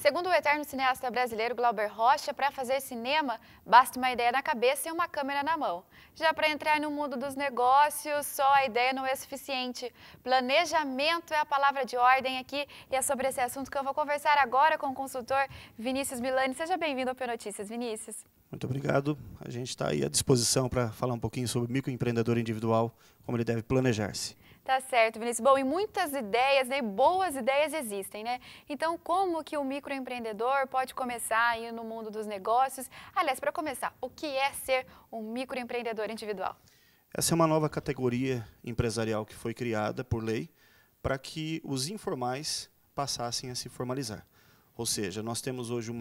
Segundo o eterno cineasta brasileiro Glauber Rocha, para fazer cinema, basta uma ideia na cabeça e uma câmera na mão. Já para entrar no mundo dos negócios, só a ideia não é suficiente. Planejamento é a palavra de ordem aqui e é sobre esse assunto que eu vou conversar agora com o consultor Vinícius Milani. Seja bem-vindo ao P Notícias, Vinícius. Muito obrigado. A gente está aí à disposição para falar um pouquinho sobre o microempreendedor individual, como ele deve planejar-se. Tá certo, Vinícius. Bom, e muitas ideias, né, boas ideias existem, né? Então, como que o microempreendedor pode começar aí no mundo dos negócios? Aliás, para começar, o que é ser um microempreendedor individual? Essa é uma nova categoria empresarial que foi criada por lei para que os informais passassem a se formalizar. Ou seja, nós temos hoje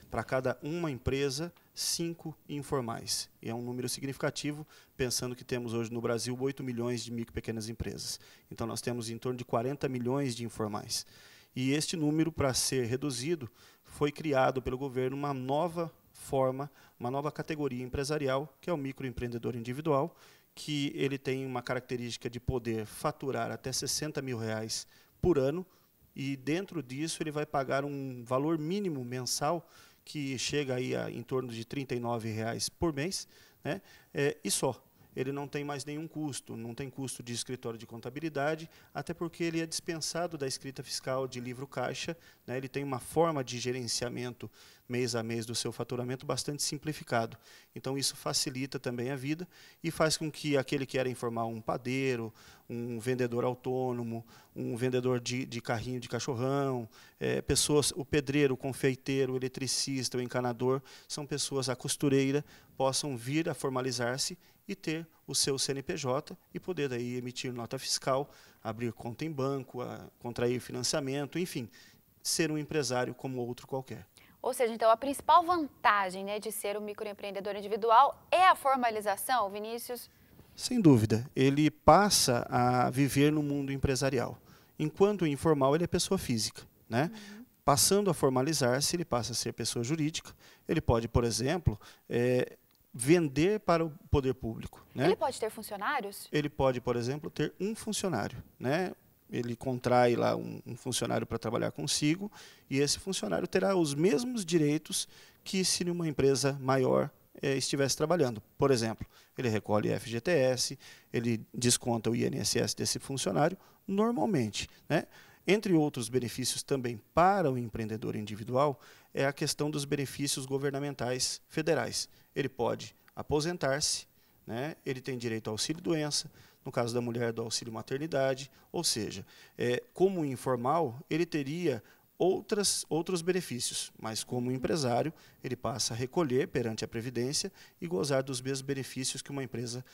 para cada uma empresa, 5 informais. E é um número significativo, pensando que temos hoje no Brasil 8 milhões de micro e pequenas empresas. Então nós temos em torno de 40 milhões de informais. E este número, para ser reduzido, foi criado pelo governo uma nova forma, uma nova categoria empresarial, que é o microempreendedor individual, que ele tem uma característica de poder faturar até R$60 mil por ano, e dentro disso ele vai pagar um valor mínimo mensal que chega aí em torno de R$ 39 por mês, né? E só. Ele não tem mais nenhum custo, não tem custo de escritório de contabilidade, até porque ele é dispensado da escrita fiscal de livro caixa, né? Ele tem uma forma de gerenciamento mês a mês do seu faturamento bastante simplificado. Então isso facilita também a vida e faz com que aquele que quer informar um padeiro, um vendedor autônomo, um vendedor de carrinho de cachorrão, pessoas, o pedreiro, o confeiteiro, o eletricista, o encanador, são pessoas, a costureira, possam vir a formalizar-se e ter o seu CNPJ e poder daí emitir nota fiscal, abrir conta em banco, contrair financiamento, enfim, ser um empresário como outro qualquer. Ou seja, então, a principal vantagem, né, de ser um microempreendedor individual é a formalização, Vinícius? Sem dúvida, ele passa a viver no mundo empresarial. Enquanto informal, ele é pessoa física, né? Passando a formalizar-se, ele passa a ser pessoa jurídica. Ele pode, por exemplo, vender para o poder público, né? Ele pode ter funcionários? Ele pode, por exemplo, ter um funcionário, né? Ele contrai lá um funcionário para trabalhar consigo e esse funcionário terá os mesmos direitos que se numa empresa maior estivesse trabalhando. Por exemplo, ele recolhe FGTS, ele desconta o INSS desse funcionário normalmente, né? Entre outros benefícios também para o empreendedor individual é a questão dos benefícios governamentais federais. Ele pode aposentar-se, né? Ele tem direito ao auxílio-doença, no caso da mulher, do auxílio-maternidade, ou seja, como informal, ele teria outros benefícios, mas como empresário, ele passa a recolher perante a Previdência e gozar dos mesmos benefícios que uma empresa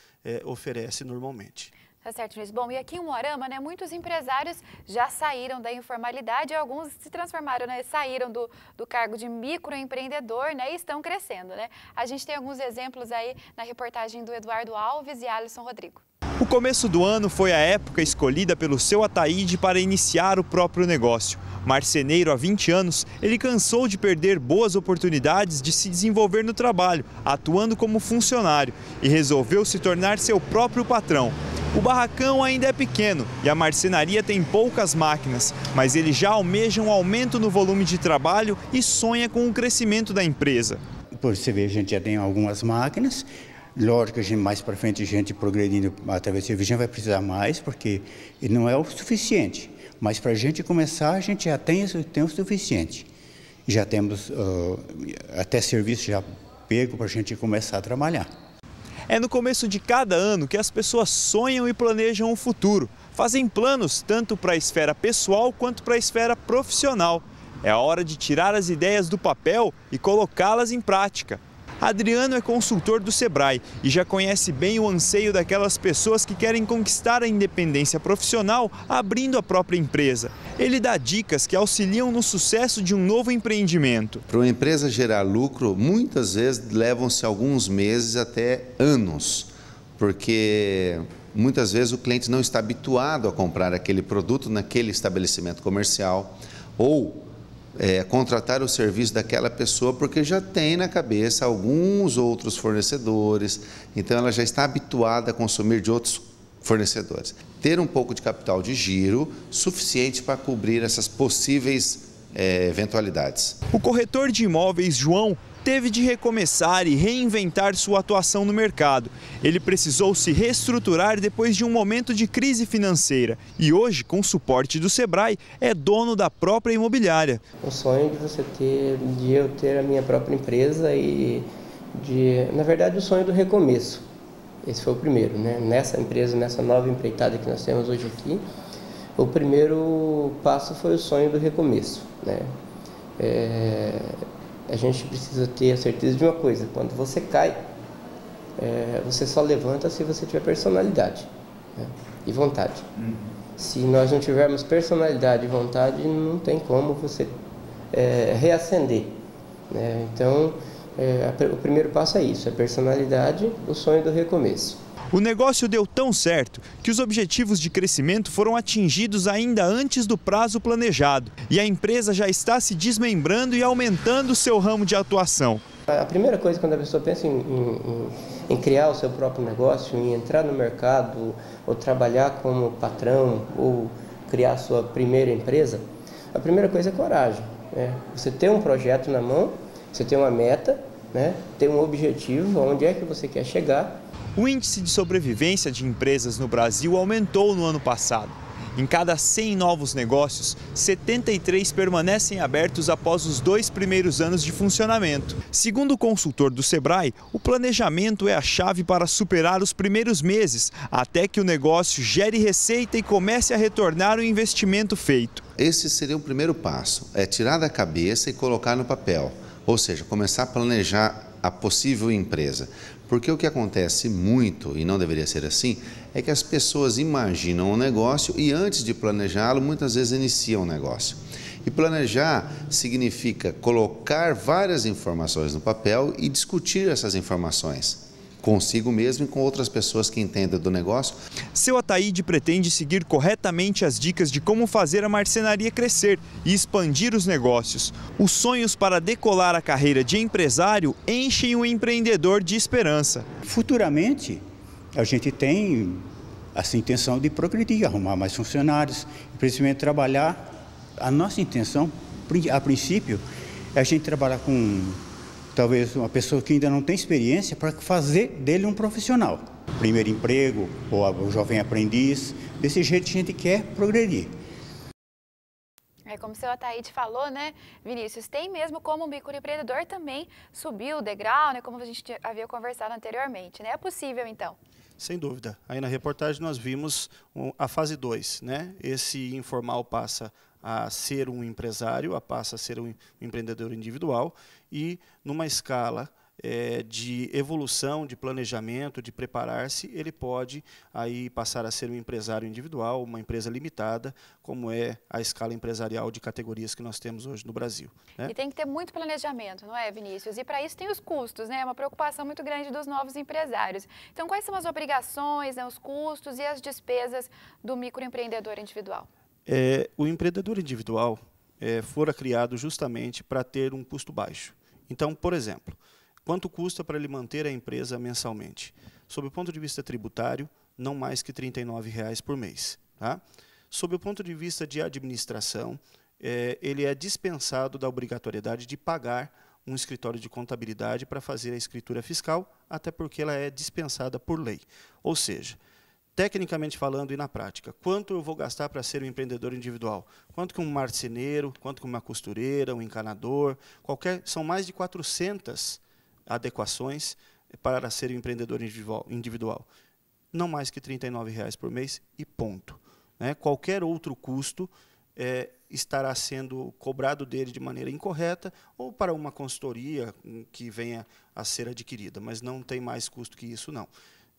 oferece normalmente. Tá certo, Vinícius. Bom, e aqui em Umuarama, né, muitos empresários já saíram da informalidade e alguns se transformaram, né, saíram do cargo de microempreendedor, né, e estão crescendo, né? A gente tem alguns exemplos aí na reportagem do Eduardo Alves e Alisson Rodrigo. O começo do ano foi a época escolhida pelo seu Ataíde para iniciar o próprio negócio. Marceneiro há 20 anos, ele cansou de perder boas oportunidades de se desenvolver no trabalho, atuando como funcionário, e resolveu se tornar seu próprio patrão. O barracão ainda é pequeno e a marcenaria tem poucas máquinas, mas ele já almeja um aumento no volume de trabalho e sonha com o crescimento da empresa. Por você ver, a gente já tem algumas máquinas. Lógico que mais para frente a gente progredindo através do serviço vai precisar mais, porque não é o suficiente. Mas para a gente começar, a gente já tem o suficiente. Já temos até serviço já pego para a gente começar a trabalhar. É no começo de cada ano que as pessoas sonham e planejam o futuro. Fazem planos tanto para a esfera pessoal quanto para a esfera profissional. É a hora de tirar as ideias do papel e colocá-las em prática. Adriano é consultor do Sebrae e já conhece bem o anseio daquelas pessoas que querem conquistar a independência profissional abrindo a própria empresa. Ele dá dicas que auxiliam no sucesso de um novo empreendimento. Para uma empresa gerar lucro, muitas vezes levam-se alguns meses até anos, porque muitas vezes o cliente não está habituado a comprar aquele produto naquele estabelecimento comercial ou contratar o serviço daquela pessoa porque já tem na cabeça alguns outros fornecedores, então ela já está habituada a consumir de outros fornecedores. Ter um pouco de capital de giro suficiente para cobrir essas possíveis eventualidades. O corretor de imóveis João teve de recomeçar e reinventar sua atuação no mercado. Ele precisou se reestruturar depois de um momento de crise financeira e hoje, com o suporte do Sebrae, é dono da própria imobiliária. O sonho de eu ter a minha própria empresa e na verdade, o sonho do recomeço. Esse foi o primeiro, né? Nessa empresa, nessa nova empreitada que nós temos hoje aqui, o primeiro passo foi o sonho do recomeço, né? A gente precisa ter a certeza de uma coisa: quando você cai, você só levanta se você tiver personalidade, né? E vontade. Se nós não tivermos personalidade e vontade, não tem como você reacender, né? Então, o primeiro passo é isso: a personalidade, o sonho do recomeço. O negócio deu tão certo que os objetivos de crescimento foram atingidos ainda antes do prazo planejado. E a empresa já está se desmembrando e aumentando seu ramo de atuação. A primeira coisa, quando a pessoa pensa em criar o seu próprio negócio, em entrar no mercado, ou trabalhar como patrão, ou criar a sua primeira empresa, a primeira coisa é coragem, né? Você ter um projeto na mão, você ter uma meta, né? Ter um objetivo, onde é que você quer chegar. O índice de sobrevivência de empresas no Brasil aumentou no ano passado. Em cada 100 novos negócios, 73 permanecem abertos após os 2 primeiros anos de funcionamento. Segundo o consultor do Sebrae, o planejamento é a chave para superar os primeiros meses, até que o negócio gere receita e comece a retornar o investimento feito. Esse seria o primeiro passo, é tirar da cabeça e colocar no papel, ou seja, começar a planejar a possível empresa. Porque o que acontece muito, e não deveria ser assim, é que as pessoas imaginam um negócio e antes de planejá-lo, muitas vezes iniciam o negócio. E planejar significa colocar várias informações no papel e discutir essas informações consigo mesmo e com outras pessoas que entendem do negócio. Seu Ataíde pretende seguir corretamente as dicas de como fazer a marcenaria crescer e expandir os negócios. Os sonhos para decolar a carreira de empresário enchem o empreendedor de esperança. Futuramente, a gente tem essa intenção de progredir, arrumar mais funcionários, principalmente trabalhar. A nossa intenção, a princípio, é a gente trabalhar com talvez uma pessoa que ainda não tem experiência para fazer dele um profissional. Primeiro emprego, ou o jovem aprendiz, desse jeito a gente quer progredir. Como o seu Ataíde falou, né, Vinícius, tem mesmo como o microempreendedor também subir o degrau, né, como a gente havia conversado anteriormente, né? É possível, então? Sem dúvida. Aí na reportagem nós vimos a fase 2, né? Esse informal passa a ser um empresário, passa a ser um empreendedor individual e numa escala de evolução, de planejamento, de preparar-se, ele pode aí passar a ser um empresário individual, uma empresa limitada, como é a escala empresarial de categorias que nós temos hoje no Brasil, né? E tem que ter muito planejamento, não é, Vinícius? E para isso tem os custos, né? É uma preocupação muito grande dos novos empresários. Então, quais são as obrigações, né, os custos e as despesas do microempreendedor individual? O empreendedor individual fora criado justamente para ter um custo baixo. Então, por exemplo, quanto custa para ele manter a empresa mensalmente? Sob o ponto de vista tributário, não mais que R$ 39,00 por mês. Tá? Sob o ponto de vista de administração, ele é dispensado da obrigatoriedade de pagar um escritório de contabilidade para fazer a escritura fiscal, até porque ela é dispensada por lei. Ou seja, tecnicamente falando e na prática, quanto eu vou gastar para ser um empreendedor individual? Quanto que um marceneiro, quanto que uma costureira, um encanador, são mais de 400 adequações para ser um empreendedor individual. Não mais que R$ 39,00 por mês e ponto, né? Qualquer outro custo estará sendo cobrado dele de maneira incorreta ou para uma consultoria que venha a ser adquirida, mas não tem mais custo que isso, não.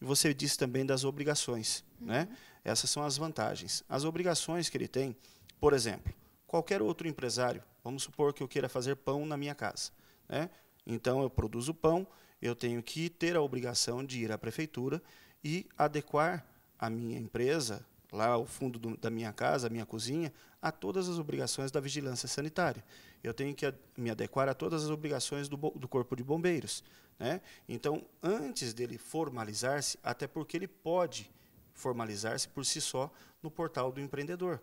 E você disse também das obrigações, né? Essas são as vantagens. As obrigações que ele tem, por exemplo, qualquer outro empresário, vamos supor que eu queira fazer pão na minha casa, né? Então, eu produzo pão, eu tenho que ter a obrigação de ir à prefeitura e adequar a minha empresa, lá ao fundo da minha casa, a minha cozinha, a todas as obrigações da vigilância sanitária. Eu tenho que me adequar a todas as obrigações do Corpo de Bombeiros, né? Então, antes dele formalizar-se, até porque ele pode formalizar-se por si só no portal do empreendedor.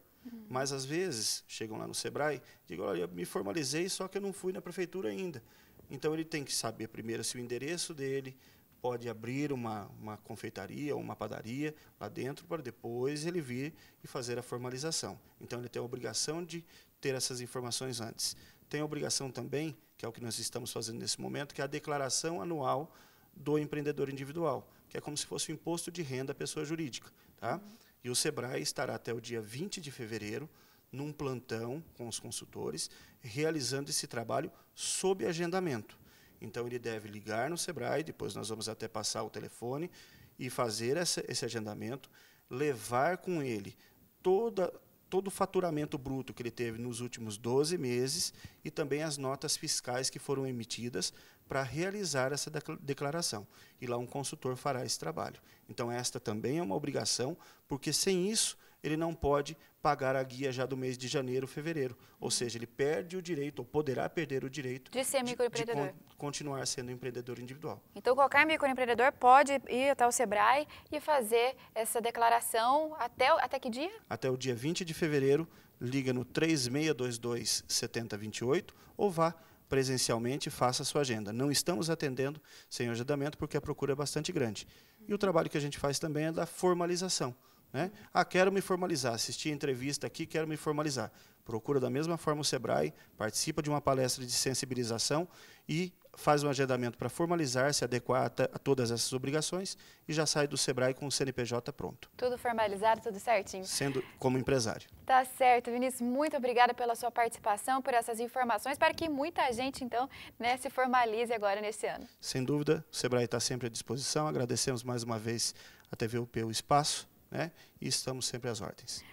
Mas, às vezes, chegam lá no Sebrae e digam, olha, eu me formalizei, só que eu não fui na prefeitura ainda. Então, ele tem que saber primeiro se o endereço dele pode abrir uma confeitaria ou uma padaria lá dentro, para depois ele vir e fazer a formalização. Então, ele tem a obrigação de ter essas informações antes. Tem a obrigação também, que é o que nós estamos fazendo nesse momento, que é a declaração anual do empreendedor individual, que é como se fosse o imposto de renda à pessoa jurídica. Tá? E o Sebrae estará até o dia 20 de fevereiro, num plantão com os consultores, realizando esse trabalho sob agendamento. Então, ele deve ligar no Sebrae, depois nós vamos até passar o telefone e fazer esse agendamento, levar com ele todo o faturamento bruto que ele teve nos últimos 12 meses e também as notas fiscais que foram emitidas para realizar essa declaração. E lá um consultor fará esse trabalho. Então, esta também é uma obrigação, porque sem isso ele não pode pagar a guia já do mês de janeiro, fevereiro. Ou seja, ele perde o direito, ou poderá perder o direito de ser microempreendedor, de continuar sendo empreendedor individual. Então, qualquer microempreendedor pode ir até o Sebrae e fazer essa declaração até que dia? Até o dia 20 de fevereiro, liga no 3622-7028 ou vá presencialmente e faça a sua agenda. Não estamos atendendo sem agendamento porque a procura é bastante grande. E o trabalho que a gente faz também é da formalização. Né? Quero me formalizar, assisti a entrevista aqui, quero me formalizar. Procura da mesma forma o Sebrae, participa de uma palestra de sensibilização e faz um agendamento para formalizar, se adequar a todas essas obrigações e já sai do Sebrae com o CNPJ pronto. Tudo formalizado, tudo certinho. Sendo como empresário. Tá certo, Vinícius, muito obrigada pela sua participação, por essas informações, para que muita gente, então, né, se formalize agora nesse ano. Sem dúvida, o Sebrae está sempre à disposição, agradecemos mais uma vez a TV UP o espaço, né? E estamos sempre às ordens.